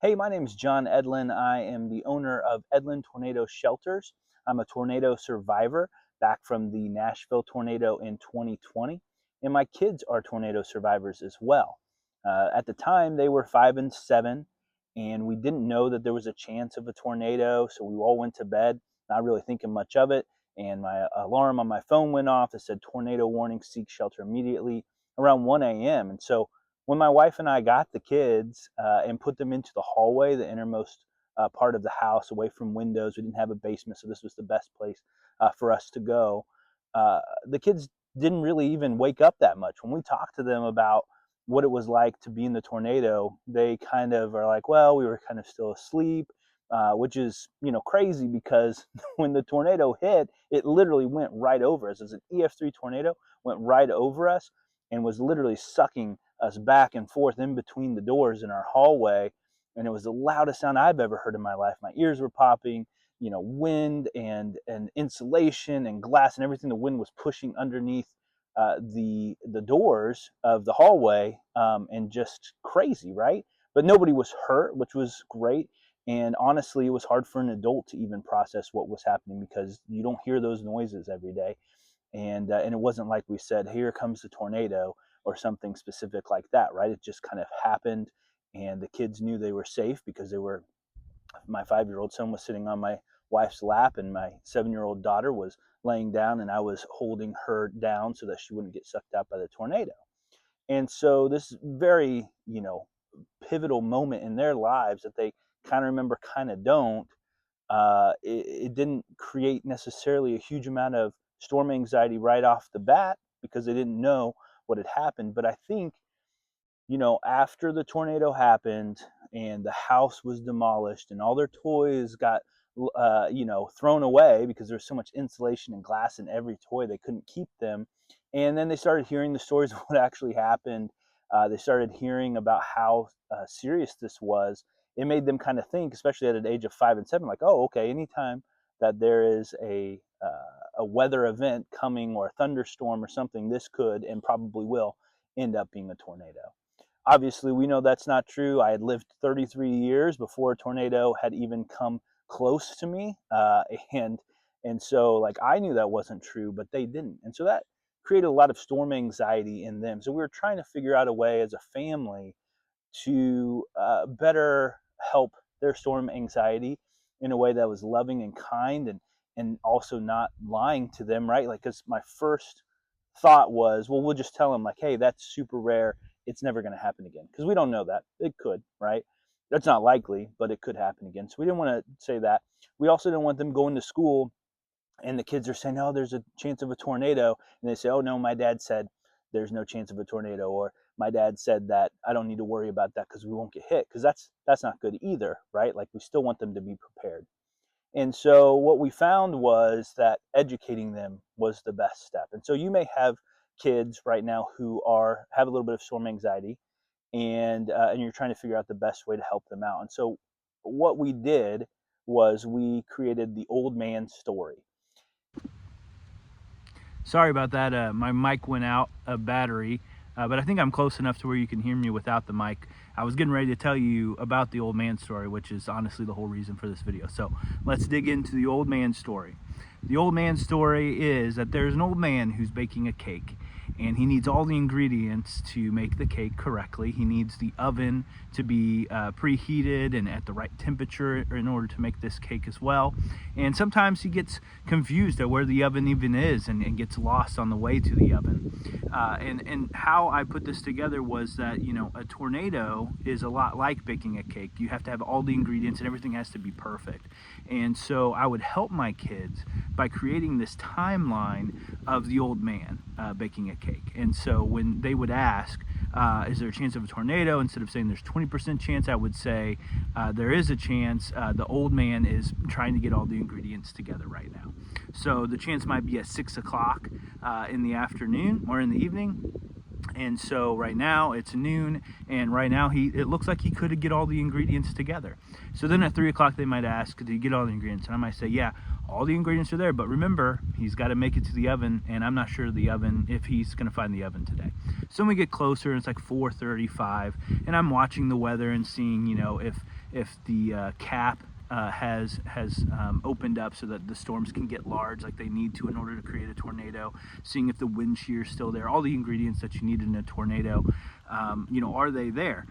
Hey, my name is John Edlin. I am the owner of Edlin Tornado Shelters. I'm a tornado survivor back from the Nashville tornado in 2020, and my kids are tornado survivors as well. At the time, they were 5 and 7, and we didn't know that there was a chance of a tornado, so we all went to bed not really thinking much of it. And my alarm on my phone went off. It said tornado warning, seek shelter immediately around 1 a.m. And so when my wife and I got the kids and put them into the hallway, the innermost part of the house, away from windows, we didn't have a basement, so this was the best place for us to go. The kids didn't really even wake up that much. When we talked to them about what it was like to be in the tornado, they kind of are like, well, we were kind of still asleep, which is, crazy because when the tornado hit, it literally went right over us. As an EF3 tornado went right over us and was literally sucking us back and forth in between the doors in our hallway. And it was the loudest sound I've ever heard in my life. My ears were popping, wind and insulation and glass and everything. The wind was pushing underneath the doors of the hallway, and just crazy, right? But nobody was hurt, which was great. And honestly, it was hard for an adult to even process what was happening because you don't hear those noises every day. And it wasn't like we said, here comes the tornado or something specific like that, right? It just kind of happened, and the kids knew they were safe because my 5-year-old son was sitting on my wife's lap, and my 7-year-old daughter was laying down, and I was holding her down so that she wouldn't get sucked out by the tornado. And so this very, pivotal moment in their lives that they kind of remember, kind of don't, it didn't create necessarily a huge amount of storm anxiety right off the bat because they didn't know what had happened. But I think, after the tornado happened and the house was demolished and all their toys got, thrown away because there's so much insulation and glass in every toy, they couldn't keep them. And then they started hearing the stories of what actually happened. They started hearing about how serious this was. It made them kind of think, especially at an age of 5 and 7, like, oh, okay, anytime that there is a weather event coming or a thunderstorm or something, this could and probably will end up being a tornado. Obviously, we know that's not true. I had lived 33 years before a tornado had even come close to me, and so like I knew that wasn't true, but they didn't, and so that created a lot of storm anxiety in them. So we were trying to figure out a way as a family to better help their storm anxiety in a way that was loving and kind, and also not lying to them, right? Like, because my first thought was, well, we'll just tell them like, hey, that's super rare, it's never going to happen again, because we don't know that it could, right? That's not likely, but it could happen again. So we didn't want to say that. We also didn't want them going to school and the kids are saying, oh, there's a chance of a tornado, and they say, oh no, my dad said there's no chance of a tornado, or my dad said that I don't need to worry about that because we won't get hit, because that's not good either, right? Like, we still want them to be prepared. And so what we found was that educating them was the best step. And so you may have kids right now who have a little bit of storm anxiety, and you're trying to figure out the best way to help them out. And so what we did was we created the old man story. Sorry about that. My mic went out of battery, but I think I'm close enough to where you can hear me without the mic. I was getting ready to tell you about the old man story, which is honestly the whole reason for this video. So let's dig into the old man story. The old man story is that there's an old man who's baking a cake, and he needs all the ingredients to make the cake correctly. He needs the oven to be preheated and at the right temperature in order to make this cake as well. And sometimes he gets confused at where the oven even is, and gets lost on the way to the oven. And how I put this together was that, a tornado is a lot like baking a cake. You have to have all the ingredients and everything has to be perfect. And so I would help my kids by creating this timeline of the old man baking a cake. And so when they would ask, is there a chance of a tornado? Instead of saying there's 20% chance, I would say there is a chance. The old man is trying to get all the ingredients together right now. So the chance might be at 6 o'clock in the afternoon or in the evening. And so right now it's noon, and right now it looks like he could get all the ingredients together. So then at 3 o'clock they might ask, did you get all the ingredients? And I might say, yeah, all the ingredients are there, but remember, he's got to make it to the oven, and I'm not sure the oven, if he's going to find the oven today. So when we get closer, and it's like 4:35, and I'm watching the weather and seeing, if the cap has opened up so that the storms can get large like they need to in order to create a tornado, seeing if the wind shear is still there, all the ingredients that you need in a tornado, are they there?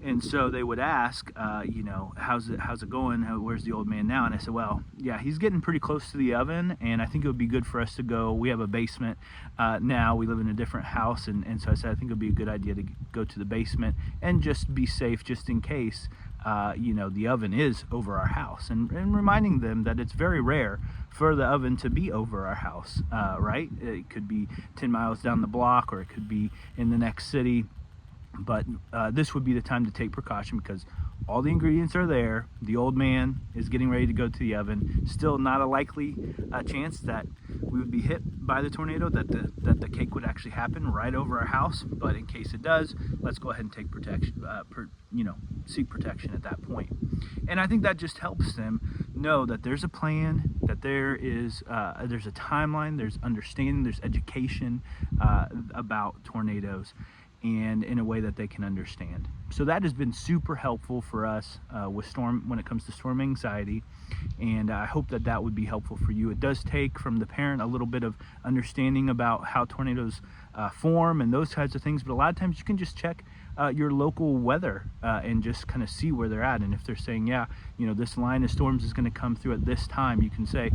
And so they would ask, how's it going? Where's the old man now? And I said, well, yeah, he's getting pretty close to the oven, and I think it would be good for us to go. We have a basement now. We live in a different house, and so I said, I think it would be a good idea to go to the basement and just be safe, just in case, the oven is over our house. And reminding them that it's very rare for the oven to be over our house, right? It could be 10 miles down the block, or it could be in the next city. But this would be the time to take precaution, because all the ingredients are there. The old man is getting ready to go to the oven. Still not a likely chance that we would be hit by the tornado, that the cake would actually happen right over our house. But in case it does, let's go ahead and take protection, seek protection at that point. And I think that just helps them know that there's a plan, that there's a timeline, there's understanding, there's education about tornadoes, and in a way that they can understand. So that has been super helpful for us when it comes to storm anxiety, and I hope that would be helpful for you. It does take from the parent a little bit of understanding about how tornadoes form and those types of things, but a lot of times you can just check your local weather and just kind of see where they're at. And if they're saying, yeah, this line of storms is going to come through at this time, you can say,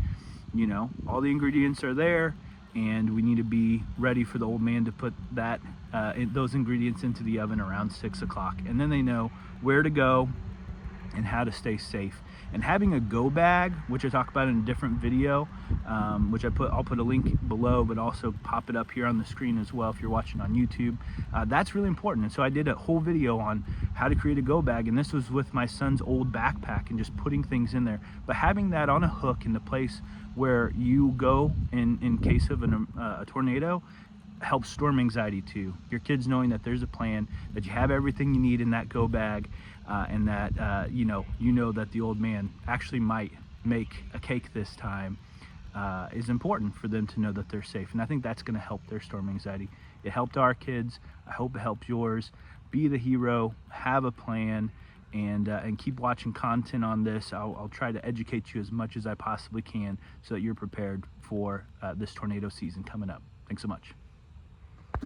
all the ingredients are there, and we need to be ready for the old man to put those ingredients into the oven around 6 o'clock. And then they know where to go and how to stay safe. And having a go bag, which I talk about in a different video, which I'll put a link below, but also pop it up here on the screen as well if you're watching on YouTube. That's really important. And so I did a whole video on how to create a go bag, and this was with my son's old backpack and just putting things in there. But having that on a hook in the place where you go in case of a tornado helps storm anxiety too. Your kids knowing that there's a plan, that you have everything you need in that go bag, and that you know that the old man actually might make a cake this time, is important for them to know that they're safe. And I think that's going to help their storm anxiety. It helped our kids. I hope it helps yours. Be the hero, have a plan, and keep watching content on this. I'll try to educate you as much as I possibly can so that you're prepared for this tornado season coming up. Thanks so much.